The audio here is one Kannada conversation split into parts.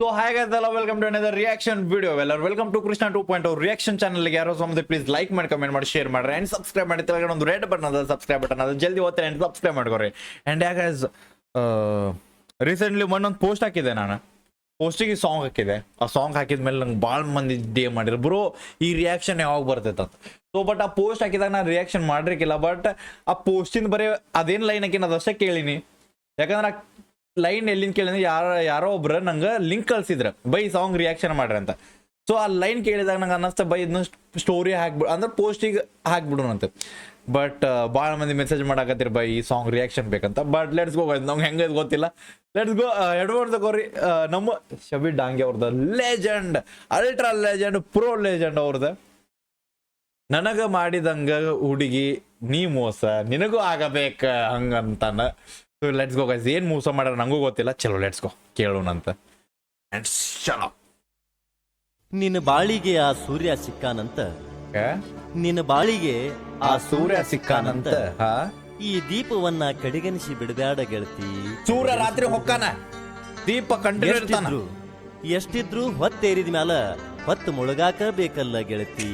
So hi guys, hello, welcome to another reaction video. Welcome to Krishna 2.0 reaction channel. ಯಾರೋ ಸಮುದ್ರ ಪ್ಲೀಸ್ ಲೈಕ್ ಮಾಡಿ ಕಮೆಂಟ್ ಮಾಡಿ ಶೇರ್ ಮಾಡ್ರಿ ಅಂಡ್ ಸಬ್ಸ್ಕ್ರೈಬ್ ಮಾಡಿ. ತೆಳಗಡೆ ಒಂದು ರೆಡ್ ಬಟನ್ ಅದ ಸಬ್ಸ್ಕ್ರೈಬ್ ಬಟನ್ ಅದ, ಜಲ್ದಿ ಓದ್ತಾರೆ ಅಂಡ್ ಸಬ್ಸ್ಕ್ರೈಬ್ ಮಾಡ್ಕೊರಿ. ಅಂಡ್ ಗೈಸ್ ರೀಸೆಂಟ್ಲಿ ಒಂದೊಂದು ಪೋಸ್ಟ್ ಹಾಕಿದೆ, ನಾನು ಪೋಸ್ಟಿಗೆ ಸಾಂಗ್ ಹಾಕಿದೆ. ಆ ಸಾಂಗ್ ಹಾಕಿದ್ಮೇಲೆ ನಂಗೆ ಭಾಳ ಮಂದಿ ಡೇ ಮಾಡಿದ್ರು, ಬ್ರೋ ಈ ರಿಯಾಕ್ಷನ್ ಯಾವಾಗ ಬರ್ತೈತೆ ಅಂತ. ಸೊ ಬಟ್ ಆ ಪೋಸ್ಟ್ ಹಾಕಿದಾಗ ನಾನು ರಿಯಾಕ್ಷನ್ ಮಾಡಿರ್ಕಿಲ್ಲ. ಬಟ್ ಆ ಪೋಸ್ಟಿಂದ ಬರೀ ಅದೇನು ಲೈನ್ ಹಾಕಿನ ಅದಷ್ಟೇ ಕೇಳೀನಿ. ಯಾಕಂದ್ರೆ ಲೈನ್ ಎಲ್ಲಿಂದ ಕೇಳಿದ್ರೆ ಯಾರೋ ಒಬ್ರು ನಂಗೆ ಲಿಂಕ್ ಕಳ್ಸಿದ್ರು, ಬೈ ಸಾಂಗ್ ರಿಯಾಕ್ಷನ್ ಮಾಡ್ರಿ ಅಂತ. ಸೊ ಆ ಲೈನ್ ಕೇಳಿದಾಗ ನಂಗೆ ಅನ್ನಿಸ್ತಾ ಬೈ ಇದನ್ನ ಸ್ಟೋರಿ ಅಂದ್ರೆ ಪೋಸ್ಟಿಗೆ ಹಾಕ್ಬಿಡೋಣಂತೆ. ಬಟ್ ಭಾಳ ಮಂದಿ ಮೆಸೇಜ್ ಮಾಡಾಕತ್ತೀರಿ ಬೈ ಈ ಸಾಂಗ್ ರಿಯಾಕ್ಷನ್ ಬೇಕಂತ. ಬಟ್ ಲೆಟ್ಸ್ ಗೋ, ನಮ್ಗೆ ಹೆಂಗೆ ಗೊತ್ತಿಲ್ಲ. ಲೆಟ್ಸ್ ಗೋ ಎಡ್ವರ್ಡ್ ತಗೋರಿ. ನಮ್ಮ ಶಬೀರ್ ಡಾಂಗೆ ಅವ್ರದ್ದು legend, ultra legend, pro legend ಅವ್ರದ್ದು. ನನಗ ಮಾಡಿದಂಗ ಹುಡುಗಿ ನೀ ಮೋಸ ನಿನಗೂ ಆಗಬೇಕ ಹಂಗಂತಾನ. ಸೊ ಲೆಟ್ಸ್ ಗೋ ಗೈಸ್, ಏನ್ ಮೋಸ ಮಾಡ್ಯಾರ ನಂಗೂ ಗೊತ್ತಿಲ್ಲ. ಚಲೋ ಲೆಟ್ಸ್ ಗೋ ಕೇಳೋಣಂತ. ನಿನ್ನ ಬಾಳಿಗೆ ಆ ಸೂರ್ಯ ಸಿಕ್ಕಾನಂತ, ನಿನ್ನ ಬಾಳಿಗೆ ಆ ಸೂರ್ಯ ಸಿಕ್ಕಾನಂತ. ಈ ದೀಪವನ್ನ ಕಡೆಗಣಿಸಿ ಬಿಡಬೇಡ ಗೆಳತಿ. ಸೂರ್ಯ ರಾತ್ರಿ ಹೊಕ್ಕಾನ, ದೀಪ ಕಂಟಿನ್ಯೂ ಇರ್ತಾನ. ಎಷ್ಟಿದ್ರು ಹೊತ್ತೇರಿದ ಮ್ಯಾಲ ಹೊತ್ತು ಮುಳುಗಾಕ ಬೇಕಲ್ಲ ಗೆಳತಿ.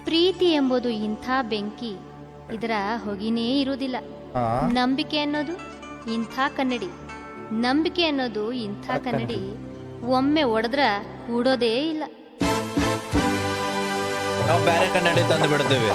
ಪ್ರೀತಿ ಎಂಬುದು ಇಂಥ ಬೆಂಕಿ, ಇದರ ಹೊಗಿನೇ ಇರುವುದಿಲ್ಲ. ನಂಬಿಕೆ ಅನ್ನೋದು ಇಂಥ ಕನ್ನಡಿ, ನಂಬಿಕೆ ಅನ್ನೋದು ಇಂಥ ಕನ್ನಡಿ, ಒಮ್ಮೆ ಒಡೆದ್ರ ಕೂಡೋದೇ ಇಲ್ಲ. ನಾವು ಬೇರೆ ಕನ್ನಡಿ ತಂದು ಬಿಡ್ತೇವೆ.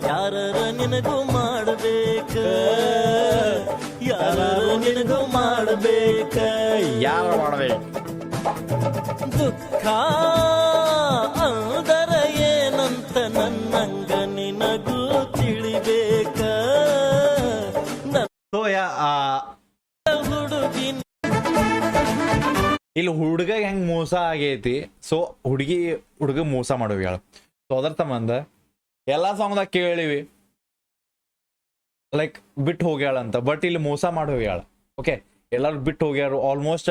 ಯಾರ ನಿನಗೂ ಮಾಡಬೇಕ, ಯಾರ ನಿನಗೂ ಮಾಡಬೇಕ, ಯಾರ ಮಾಡಬೇಕು. ದುಃಖ ಅದರ ಏನಂತ ನನ್ನಂಗ ನಿನಗೂ ತಿಳಿಬೇಕ. ಇಲ್ಲಿ ಹುಡುಗ ಹೆಂಗ್ ಮೋಸ ಆಗೈತಿ. ಸೊ ಹುಡುಗ ಮೋಸ ಮಾಡುವ ಹೇಳ. ಸೊ ಅದರ ಸಂಬಂಧ ಎಲ್ಲಾ ಸಾಂಗ್ದಾಗ ಕೇಳಿವಿ ಲೈಕ್ ಬಿಟ್ಟು ಹೋಗ್ಯಾಳ ಅಂತ. ಬಟ್ ಇಲ್ಲಿ ಮೋಸ ಮಾಡಿ ಹೋಗ್ಯಾಳ. ಓಕೆ, ಎಲ್ಲಾರು ಬಿಟ್ಟು ಹೋಗ್ಯಾರು. ಆಲ್ಮೋಸ್ಟ್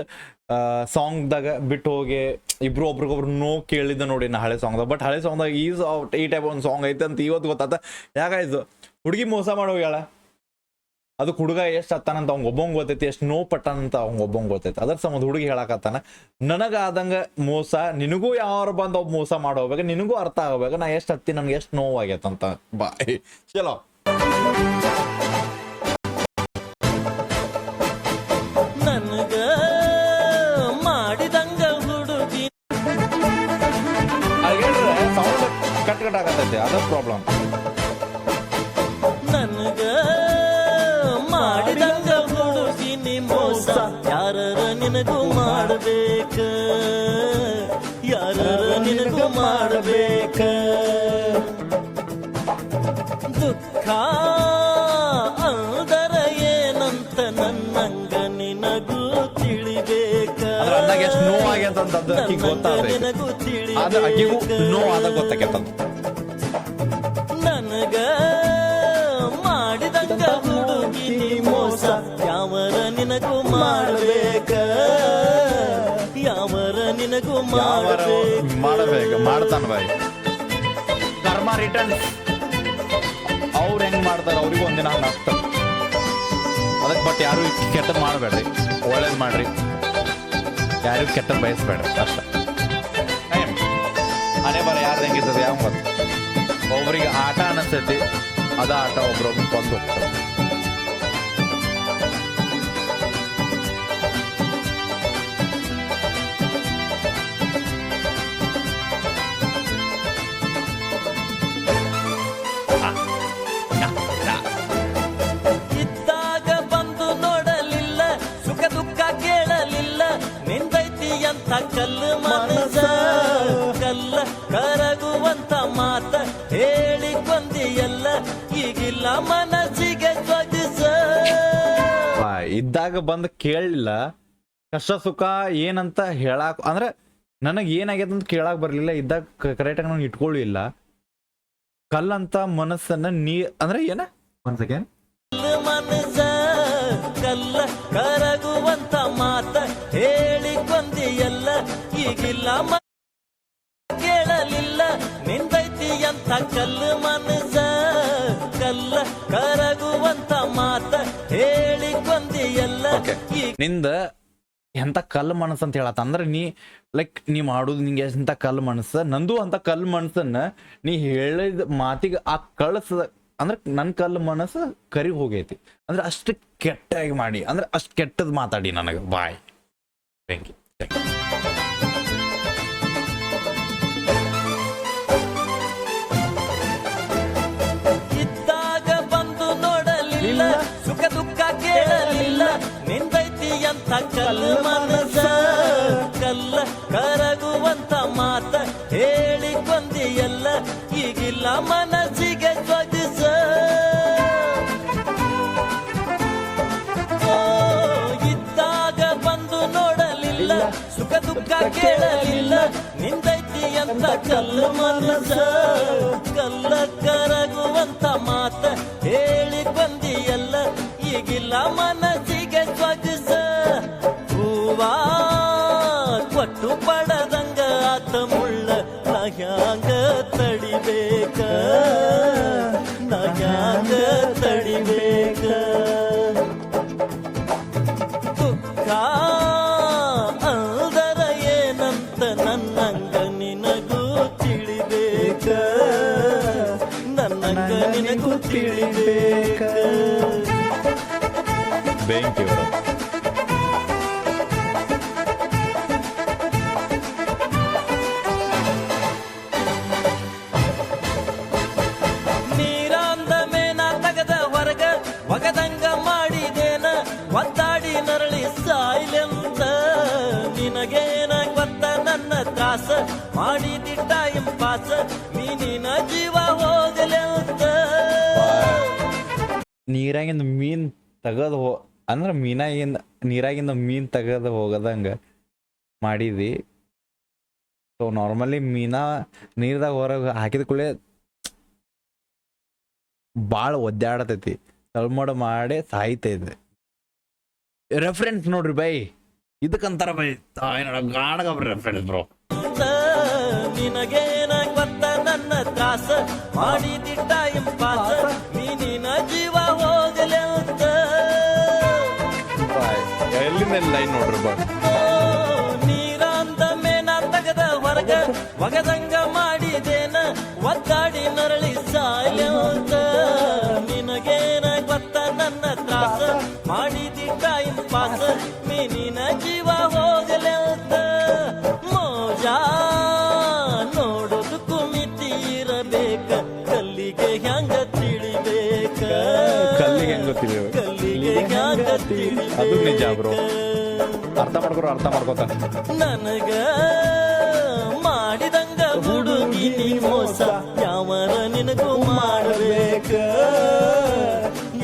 ಸಾಂಗ್ದಾಗ ಬಿಟ್ಟು ಹೋಗಿ ಇಬ್ರು ಒಬ್ರಿಗೊಬ್ರು ನೋ ಕೇಳಿದ್ದ ನೋಡಿ ನಾ ಹಳೆ ಸಾಂಗ್ದಾಗ. ಬಟ್ ಹಳೆ ಸಾಂಗ್ದಾಗ ಈ ಟೈಪ್ ಒಂದು ಸಾಂಗ್ ಐತೆ ಅಂತ ಇವತ್ತು ಗೊತ್ತಾತ. ಯಾಕಾಯ್ತು ಹುಡುಗಿ ಮೋಸ ಮಾಡಿ ಹೋಗ್ಯಾಳ. ಅದಕ್ಕೆ ಹುಡುಗ ಎಷ್ಟು ಹತ್ತಾನಂತ ಅವ್ಗೆ ಒಬ್ಬಂಗೆ ಗೊತ್ತೈತಿ, ಎಷ್ಟು ನೋವು ಪಟ್ಟಾನಂತ ಅವ್ಗೆ ಒಬ್ಬಂಗೆ ಗೊತ್ತೈತಿ. ಅದ್ರ ಸಂಬಂಧ ಹುಡುಗಿ ಹೇಳಕತ್ತಾನ, ನನಗಾದಂಗ ಮೋಸ ನಿನಗೂ ಯಾರು ಬಂದು ಒಬ್ಬ ಮೋಸ ಮಾಡೋಗ್ಬೇಕು, ನಿನಗೂ ಅರ್ಥ ಆಗ್ಬೇಕು ನಾ ಎಷ್ಟು ಹತ್ತಿ ನನ್ಗೆ ಎಷ್ಟು ನೋವು ಆಗೈತಂತ. ಬಾಯ್ ಚಲೋ. ನನಗ ಮಾಡಿದಂಗ ಹುಡುಗಿ ಸೌಂಡ್ ಕಟ್ ಆಗತೈತಿ, ಅದ ಪ್ರಾಬ್ಲಮ್. ನನಗ ಮಾಡಿದಂಗ ಹುಡುಗಿ ನೀ ಮೋಸ, ಯಾರ ನಿನಗೂ ಮಾಡಬೇಕ, ಯಾರ ನಿನಗೂ ಮಾಡಬೇಕ. ದುಃಖ ಅದರ ಏನಂತ ನನ್ನಂಗ ನಿನಗೂ ತಿಳಿಬೇಕ. ಎಷ್ಟು ನೋವು ಆಗೈತಂತ ನಿನಗೂ ಗೊತ್ತಾಗೈತ. ನನಗ ಮಾಡಿದಂಗ ಹುಡುಗಿ ನೀ ಮೋಸ, ಯಾವರ ನಿನಗೂ ಮಾಡಬೇಕ, ಯಾವರ ನಿನಗೂ ಮಾಡಬೇಕು. ಮಾಡ್ತಾನ ಬಾಯ್ ಕರ್ಮ ರಿಟರ್ನ್. ಅವ್ರು ಹೆಂಗ್ ಮಾಡ್ತಾರ ಅವ್ರಿಗೂ ಒಂದಿನ ಹಂಗ ಆಗ್ತದ. ಅದಕ್ಕೆ ಬಟ್ ಯಾರು ಕೆಟ್ಟದ್ ಮಾಡಬೇಡ್ರಿ, ಒಳ್ಳೇದ್ ಮಾಡ್ರಿ, ಯಾರು ಕೆಟ್ಟದ್ ಬಯಸ್ಬೇಡ್ರಿ ಅಷ್ಟ. ಅನೇ ಬರ ಯಾರ್ದು ಹೆಂಗಿರ್ತದೆ ಯಾವ ಗೊತ್ತು. ಒಬ್ರಿಗೆ ಆಟ ಅನಿಸ್ತೈತಿ, ಅದ ಆಟ ಒಬ್ರೊಬ್ರು ಬಂದು ಹೋಗ್ತಾರೆ. ಇದ್ದಾಗ ಬಂದು ನೋಡಲಿಲ್ಲ, ಸುಖ ದುಃಖ ಕೇಳಲಿಲ್ಲ, ನಿಂದೈತಿ ಅಂತ ಕಲ್ಲು ಮನಸ, ಕಲ್ಲ ಕರಗುವಂತ ಮಾತ ಹೇಳಿ ಕೊಂದಿಯಲ್ಲ, ಈಗಿಲ್ಲ ಮನಸ್ಸಿಗೆ ಧ್ವಜಿಸ. ಇದ್ದಾಗ ಬಂದು ಕೇಳಲಿಲ್ಲ, ಕಷ್ಟ ಸುಖ ಏನಂತ ಹೇಳಾಕ ಅಂದ್ರೆ ನನಗೆ ಏನಾಗ್ಯದ ಅಂತ ಕೇಳಕ್ ಬರ್ಲಿಲ್ಲ, ಇದ್ದಾಗ ಕರೆಕ್ಟಾಗಿ ನಾನು ಇಟ್ಕೊಳ್ಳಿಲ್ಲ. ಕಲ್ಲಂತ ಮನಸ್ಸನ್ನ ಅಂದ್ರೆ ಏನ ಒನ್ ಸೆಕೆಂಡ್, ಮನಸ ಕಲ್ಲ ಕರಗುವಂತ ಮಾತ ಹೇಳಿಕೊಂದಿಯಲ್ಲ, ಈಗಿಲ್ಲ ಕೇಳಲಿಲ್ಲ ನಿಂದೈತಿ ಅಂತ ಕಲ್ಲು ಮನಸ ಕಲ್ಲ ಕರಗುವಂತ ಮಾತ ಹೇಳಿಕೊಂದಿಯಲ್ಲ. ನಿಂದ ಎಂತ ಕಲ್ಲು ಮನಸ್ಸು ಅಂತ ಹೇಳತ್ತ ಅಂದ್ರೆ ನೀ ಮಾಡುದು ನಿಂಗೆ ಎಂತ ಕಲ್ಲು ಮನಸ್ಸು, ನಂದು ಅಂತ ಕಲ್ಲು ಮನಸ್ಸನ್ನ ನೀ ಹೇಳಿದ ಮಾತಿಗೆ ಆ ಕಳ್ಸದ ಅಂದ್ರೆ ನನ್ ಕಲ್ಲು ಮನಸ್ಸು ಕರಿ ಹೋಗೈತಿ ಅಂದ್ರೆ ಅಷ್ಟು ಕೆಟ್ಟಾಗಿ ಮಾಡಿ, ಅಂದ್ರೆ ಅಷ್ಟು ಕೆಟ್ಟದ್ ಮಾತಾಡಿ ನನಗೆ ಬಾಯ್ ಬೆಂಕಿ. ಇದ್ದಾಗ ಬಂದು ನೋಡಲಿಲ್ಲ, ಸುಖ ದುಃಖ ಕೇಳಲಿಲ್ಲ, ನಿಂದೈತಿ ಅಂತ ಕಲ್ಲು ಮನಸ ಕಲ್ಲ ಕರಗುವಂತ ಮಾತ ಹೇಳಿಕೊಂದಿಯಲ್ಲ, ಈಗಿಲ್ಲ ಮನಸ್ಸಿಗೆ ಧ್ವಜಿಸ. ಇದ್ದಾಗ ಬಂದು ನೋಡಲಿಲ್ಲ, ಸುಖ ದುಃಖ ಕೇಳಲಿಲ್ಲ, ನಿಂದೈತಿ ಅಂತ ಕಲ್ಲು ಮನಸ ಕಲ್ಲ ಕರಗುವಂತ ಮಾತ ಹೇಳಿಕೊಂದಿಯಲ್ಲ, ಈಗಿಲ್ಲ ಮನಸ್ಸಿಗೆ ಧ್ವಜಿಸ. ಹೂವಾ ಕೊಟ್ಟು ಪಡದಂಗ ಆತ ಮುಳ್ಳ ನಗ್ಯಾಂಗ ತಡಿಬೇಕ, ನಗ್ಯಾಂಗ ತಡಿಬೇಕ. ದುಃಖ ಅಲ್ದರ ಏನಂತ ನನ್ನಂಗ ನಿನಗೂ ತಿಳಿಬೇಕ, ನನ್ನಂಗ ನಿನಗೂ ತಿಳಿಬೇಕ. ಬೆಂಕಿ ನೀರಾಂದ ಮೇನ ತಗದ ಹೊರಗ ಒಗದಂಗ ಮಾಡಿದೇನ, ಒದ್ದಾಡಿ ನರಳಿ ಸಾಯ್ಲೆಂತ ನಿನಗೇನ ಗೊತ್ತ ನನ್ನ ತ್ರಾಸ, ಮಾಡಿದಿ ಟೈಮ್ ಪಾಸ ಮೀನಿನ ಜೀವ ಹೋಗಲೆಂತ. ನೀರಾಗಿಂದ ಮೀನ್ ತೆಗದ್ ಅಂದ್ರೆ ನೀರಾಗಿಂದ ಮೀನ್ ತೆಗದ್ ಹೋಗದಂಗ ಮಾಡಿದಿ. ಸೊ ನಾರ್ಮಲಿ ಮೀನಾ ನೀರ್ದಾಗ ಹೊರಗೆ ಹಾಕಿದ ಕೂಡಲೇ ಭಾಳ ಒದ್ದಾಡತೈತಿ, ತಳ್ಮಡ ಮಾಡಿ ಸಾಯ್ತೈತಿ. ರೆಫರೆನ್ಸ್ ನೋಡ್ರಿ ಬೈ, ಇದಕ್ಕಂತಾರ ಬೈ ಗಾಣಗ ರೆಫರೆನ್ಸ್ ಬ್ರೋ. ನಿನಗೇನ ಗೊತ್ತ ನನ್ನ ತ್ರಾಸ, ಮಾಡಿದಿ ಟೈಮ್ ಪಾಸ ಮೀನಿನ ಜೀವ ಹೋಗಲೆಂತ. ಎಲ್ಲಿಂದ ಲೈನ್ ನೋಡ್ರಿ ಬಾ. ನೀರಾಂದ ಮೇನ ತಗದ ಹೊರಗ ಒಗದಂಗ ಮಾಡಿದೇನ, ಒದ್ದಾಡಿ ನರಳಿ ಸಾಯ್ಲೆಂತ ನಿನಗೇನ ಗೊತ್ತ ನನ್ನ ತ್ರಾಸ, ಮಾಡಿದಿ ಟೈಮ್ ಪಾಸ ಮೀನಿನ ಜೀವ ಹೋಗಲೆಂತ. ಮೋಜ ನೋಡೋದಕ್ಕೂ ಮಿತಿ ಇರಬೇಕ, ಕಲ್ಲಿಗೆ ಹೆಂಗ ತಿಳಿಬೇಕ, ಕಲ್ಲಿಗೆ ಹೆಂಗ್ ಗೊತ್ತಿಲ್ಲ, ಕಲ್ಲಿಗೆ ಹೆಂಗ ಅದು ನಿಜ ಬ್ರೋ. ತಿಳಿಬೇಕ. ಅರ್ಥ ಮಾಡ್ಕೋತ ನನಗ ಮಾಡಿದಂಗ ಹುಡುಗಿ ನೀ ಮೋಸ, ಯಾವರ ನಿನಗೂ ಮಾಡಬೇಕ,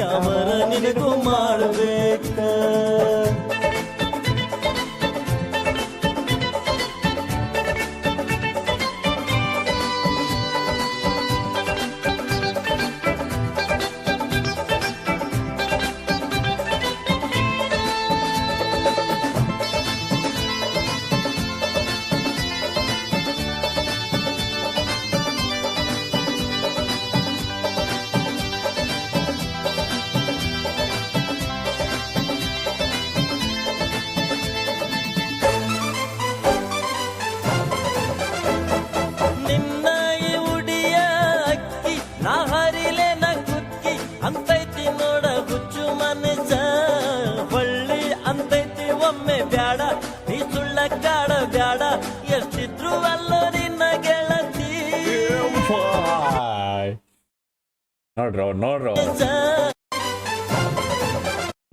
ಯಾವರ ನಿನಗೂ ಮಾಡಬೇಕ.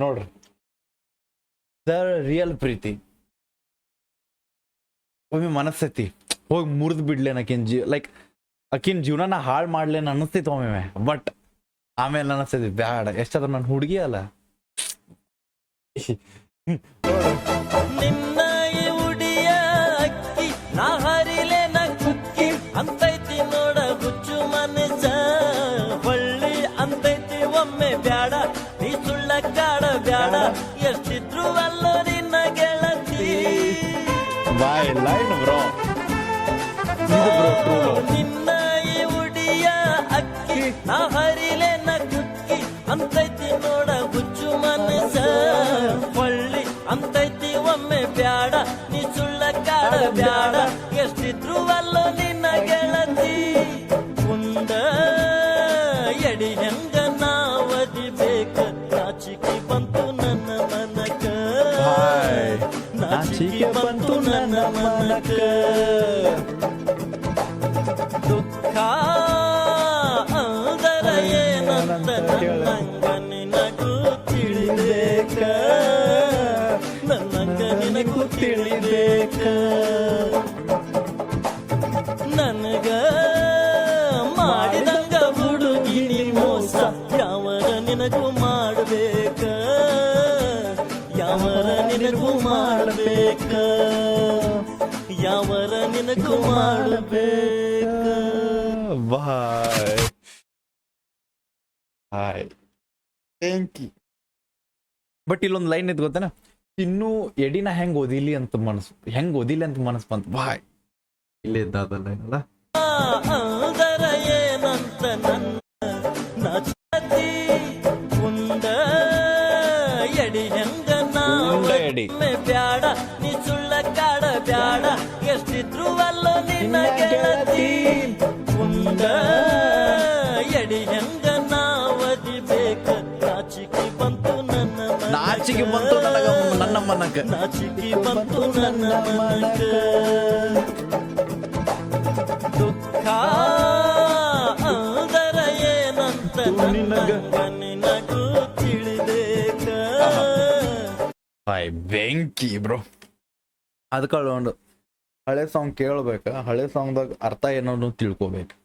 ನೋಡ್ರಿ ದ ರಿಯಲ್ ಪ್ರೀತಿ. ಒಮ್ಮೆ ಮನಸ್ಸೈತಿ ಹೋಗಿ ಮುರಿದ್ ಬಿಡ್ಲೇನ ಲೈಕ್ ಆಕಿನ್ ಜೀವನ ಹಾಳು ಮಾಡ್ಲೇನ ಅನಿಸ್ತೈತಿ ಒಮ್ಮೆ. ಬಟ್ ಆಮೇಲೆ ಅನಿಸ್ತೈತಿ ಬ್ಯಾಡ, ಎಷ್ಟಾದ್ರೂ ನನ್ನ ಹುಡುಗಿ ಅಲ್ಲ. ನಿನ್ನ ಉಡಿಯ ಅಕ್ಕಿ ನಾ ಲೈನ್ ಬ್ರೋ ಇದು ಬ್ರೋ ಟ್ರೂ ನಿನ್ನ ಈ ಉಡಿಯ ಅಕ್ಕಿ ನಾ ಹರಿಲೆನ ಕುಕ್ಕಿ ಅಂತೈತಿ ನೋಡ ಹುಚ್ಚು ಮನಸ ಹೊಳ್ಳಿ ಅಂತೈತಿ ಒಮ್ಮೆ ಬ್ಯಾಡ ನೀ ಸುಳ್ಳ ಕಾಡ ಬ್ಯಾಡ ಎಷ್ಟಿದ್ರು ಅಲ್ಲೋ ನಿನ್ನ ಗೆಳತಿ ಮುಂದ ಎಡಿ ಹೆಂಗ ನಾವದಿ ಬೇಕ ನಾಚಿಕೆ ಬಂತು ನನ್ನ ಮನಕ ನಾಚಿಕೆ ಬಂತು ನನ್ನ ಮನಕ ದುಃಖ ಅಂದರ ಏನಂತ ನನ್ನಂಗ ನಿನಗೂ ತಿಳಿಬೇಕ ನನ್ನಂಗ ನಿನಗೂ ತಿಳಿಬೇಕ ನನಗ ಮಾಡಿದಂಗ ಹುಡುಗಿನಿ ಮೋಸ ಯಾವರ ನಿನಗೂ ಮಾಡಬೇಕ ಯಾವರ ನಿನಗೂ ಮಾಡಬೇಕ ಯಾವರ ನಿನಗೂ ಮಾಡಬೇಕ bye hi thank you but ಇಲ್ಲೊಂದು ಲೈನ್ ಇದ್ ಗೊತ್ತೇನ ಇನ್ನು ಎಡಿನ ಹೆಂಗ್ ಓದಿಲಿ ಅಂತ ಮನಸ್ಸು ಬಂತು ಬಾಯ್ ಇಲ್ಲೇ ಇದ್ದಾದ ಲೈನ್ ಅಲ್ಲ ಅಂದರ ಏನಂತ ನನ್ನ ನಾಚತಿ ಮುಂದ ಎಡಿ ಹೆಂಗ ಉಂಡ ಎಡಿ. ಬ್ಯಾಡ ನೀ ಸುಳ್ಳ ಕಾಡ ಬ್ಯಾಡ ಎಷ್ಟಿದ್ರು ಅಲ್ಲೋ ನಿನ್ನ ಗೆಳತಿ ಮುಂದ ಎಡಿ ಹೆಂಗ ನಾವದಿ ಬೇಕ ನಾಚಿಕೆ ಬಂತು ನನ್ನ ನಾಚಿಕೆ ಬಂತು ನನ್ನ ಮನಕ ನಾಚಿಕೆ ಬಂತು ನನ್ನ ಮನಕ ದುಃಖ ಅಂದರ ಏನಂತ ನನ್ನಂಗ ನಿನಗೂ ತಿಳಿಬೇಕ ಬಾಯ್ ಬೆಂಕಿ ಬ್ರೋ ಅದಕ್ಕೊಂಡು ಹಳೆ ಸಾಂಗ್ ಕೇಳ್ಬೇಕ ಹಳೆ ಸಾಂಗ್ದಾಗ ಅರ್ಥ ಏನೋ ತಿಳ್ಕೊಬೇಕು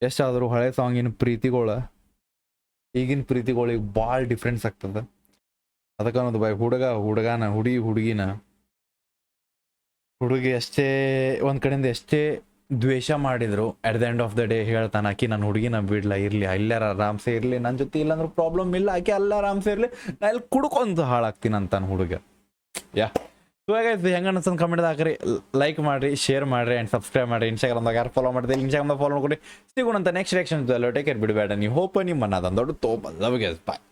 ಎಷ್ಟಾದರೂ ಹಳೆ ಸಾಂಗಿನ ಪ್ರೀತಿಗಳ ಈಗಿನ ಪ್ರೀತಿಗಳಿಗೆ ಭಾಳ ಡಿಫ್ರೆನ್ಸ್ ಆಗ್ತದೆ ಅದಕ್ಕೆ ಅನ್ನೋದು ಬಾಯ್ ಹುಡುಗನ ಹುಡುಗಿನ ಹುಡುಗಿ ಎಷ್ಟೇ ಒಂದ್ ಕಡೆಯಿಂದ ಎಷ್ಟೇ ದ್ವೇಷ ಮಾಡಿದ್ರು at the end of the day ಹೇಳ್ತಾನೆ ಆಕಿ ನನ್ನ ಹುಡುಗಿನ ಬಿಡ್ಲ ಇರ್ಲಿ ಎಲ್ಲಾರ ಆರಾಮ್ಸೆ ಇರ್ಲಿ ನನ್ನ ಜೊತೆ ಇಲ್ಲಾಂದ್ರೆ ಪ್ರಾಬ್ಲಮ್ ಇಲ್ಲ ಆಕೆ ಎಲ್ಲ ಆರಾಮ್ಸೆ ಇರ್ಲಿ ನಾ ಇಲ್ಲಿ ಕುಡ್ಕೊಂತ ಹಾಳಾಗ್ತೀನಿ ಅಂತಾನ ಹುಡುಗ ಯಾ ಇವಾಗ ಹೆಂಗ ಅನ್ಸನ್ ಕಮೆಂಟ್ ಹಾಕ್ರಿ ಲೈಕ್ ಮಾಡ್ರಿ ಶೇರ್ ಮಾಡ್ರಿ ಅಂಡ್ ಸಬ್ಸ್ಕ್ರೈಬ್ ಮಾಡ್ರಿ ಇನ್ಸ್ಟಾಗ್ರಾಮ್ದಾಗ ಯಾರು ಫಾಲೋ ಮಾಡಿದ್ರೆ ಇನ್ಸ್ಟಾಗ್ರಾಮ್ದಾಗ ಫಾಲೋ ಮಾಡ್ಕೊಡಿ ಸಿಗೋಣಂತ ನೆಕ್ಸ್ಟ್ ರಿಯಾಕ್ಷನ್ ಟೇಕ್ ಕೇರ್ ಬಿಡಬೇಡ ನೀವು ಹೋಪ ನಿಮ್ಮ ಅನ್ನೋದೊಂದು ದೊಡ್ಡ ತೋಪ ಲವ್ ಗೆಸ್ ಬಾಯ್